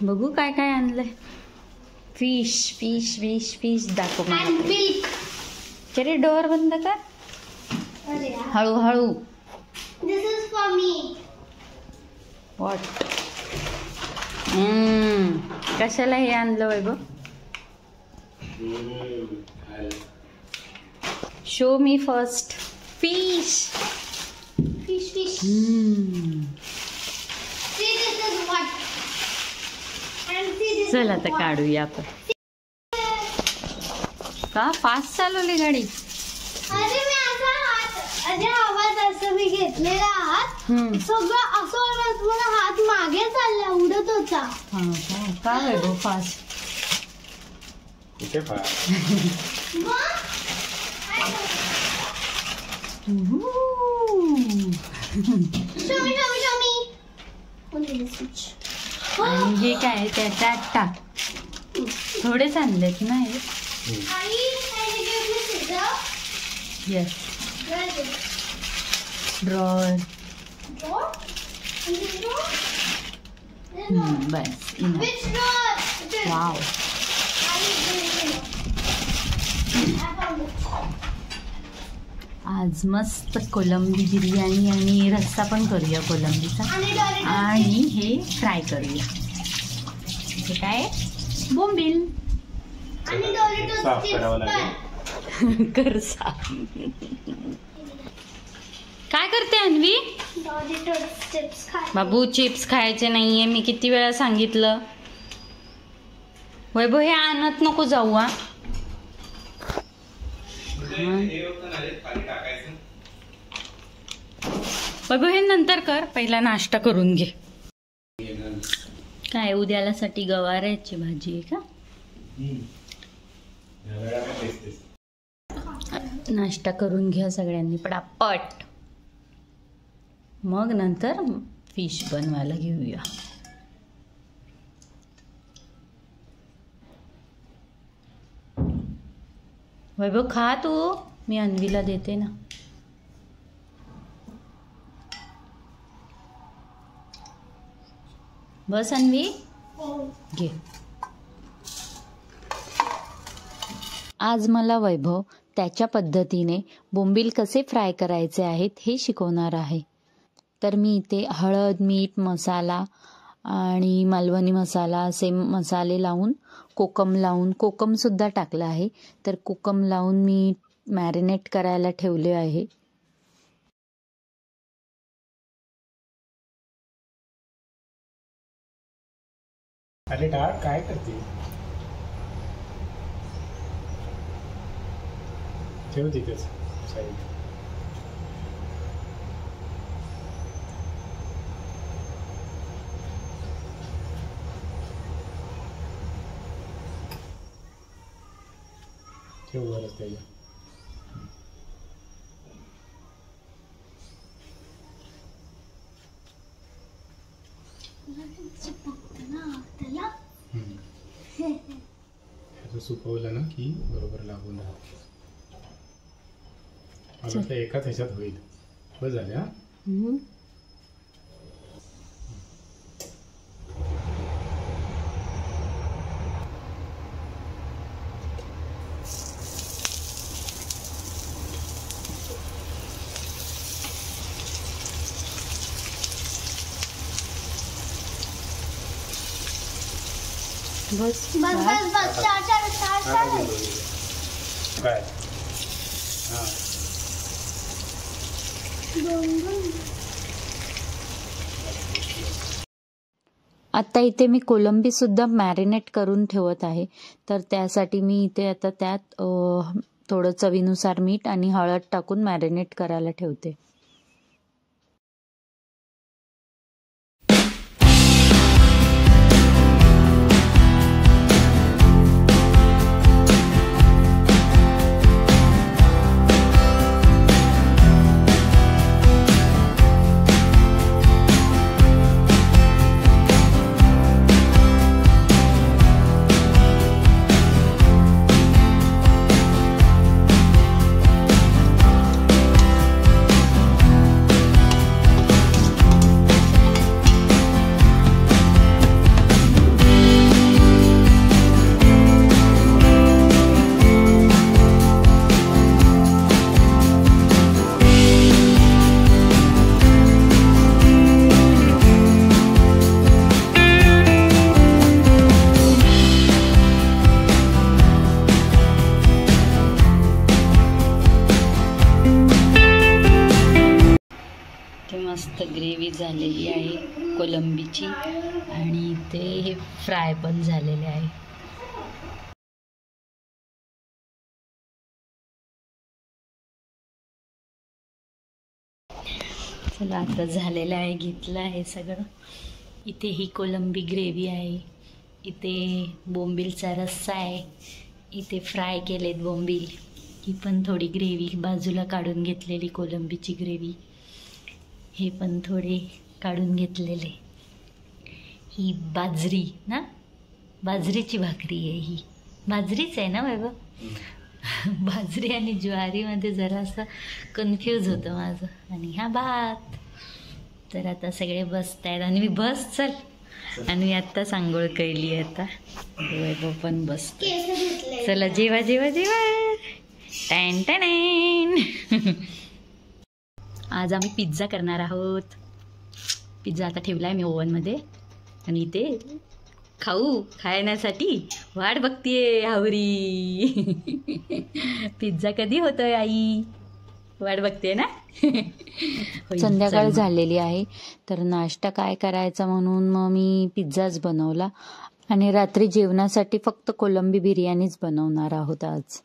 बघू काय काय आणलंय. फिश फिश फिश फिश दाखव. चले डोअर बंद कर. हळूहळू. This is for me. What? कशाला हे आणलं Vaibhav? Show me first. Fish fish fish. चल आता काढूया आपण. का फास्ट चालवली गाडी? अरे मी असा हात अरे आवाज असं मी घेतलेला हात सगळं असं होणार मला हात मागे चालला उडत होता. का वैभव फास्ट? कुठे फास्ट? आणि हे काय त्याच्यात टाक. थोडेच आणलेत ना हे. येस. ड्रॉर. बस. वाव. आज मस्त कोलंबी बिर्याणी आणि रस्सा पण करूया कोलंबीचा आणि हे फ्राय करूया. हे काय बोंबील कर साफ. काय करते अन्वी? बाबू चिप्स खायचे नाहीये. मी किती वेळा सांगितलं. वैभव हे आणत नको जाऊ. हा वैभव हे नंतर कर. पहिला नाश्ता करून घे. काय उद्यालासाठी गवाराची भाजी आहे का? नाश्ता करून घ्या सगळ्यांनी पटापट. मग नंतर फिश बनवायला घेऊया. वैभव खा तू. मी अन्वीला देते ना. बस अन्वी घे. आज मला वैभव त्याच्या पद्धतीने बोंबील कसे फ्राय करायचे आहेत हे शिकवणार आहे. तर मी इथे हळद, मीठ, मसाला आणि मालवणी मसाला असे मसाले लावून कोकम सुद्धा टाकला आहे. तर कोकम लावून मी मॅरिनेट करायला ठेवले आहे. अरे डाळ काय करते? ठेव तिथेच साईड. ठेव वरच त्याच्या. सुकवलं ना की बरोबर लागून राहत. मला वाटतं एकाच ह्याच्यात होईल. बस झाले. हा बस बस बस बस. चार काय? आता इथे मी कोलंबी सुद्धा मॅरिनेट करून ठेवत आहे. तर त्यासाठी मी इथे आता त्यात थोडं चवीनुसार मीठ आणि हळद टाकून मॅरिनेट करायला ठेवते. मस्त ग्रेव्ही झालेली आहे कोलंबीची आणि ते फ्राय पण झालेले आहे. चला आता झालेलं आहे, घेतलं आहे सगळं. इथे ही कोलंबी ग्रेव्ही आहे, इथे बोंबीलचा रस्सा आहे, इथे फ्राय केलेत बोंबील, ही पण थोडी ग्रेव्ही बाजूला काढून घेतलेली कोलंबीची ग्रेव्ही, हे पण थोडे काढून घेतलेले. ही बाजरी ना, बाजरीची भाकरी आहे, ही बाजरीच आहे ना बाबा. बाजरी आणि ज्वारीमध्ये जरासं कन्फ्यूज होतं माझं. आणि हा भात. तर आता सगळे बसत आहेत आणि मी बस चल. आणि आत्ताच आंघोळ केली आहे, आता वैभव पण बसत. चला जेवा जेवा जेवा. टॅन टॅन. आज आम्ही पिझ्झा करणार आहोत. पिझ्झा आता ठेवला आहे मी ओव्हनमध्ये आणि इथे खाण्यासाठी वाट बघतीये हावरी. पिझ्झा कधी होतोय आई, वाट बघते ना. संध्याकाळ झालेली आहे, तर नाश्ता काय करायचा म्हणून मग मी पिझ्झाच बनवला आणि रात्री जेवणासाठी फक्त कोलंबी बिर्याणीच बनवणार आहोत आज.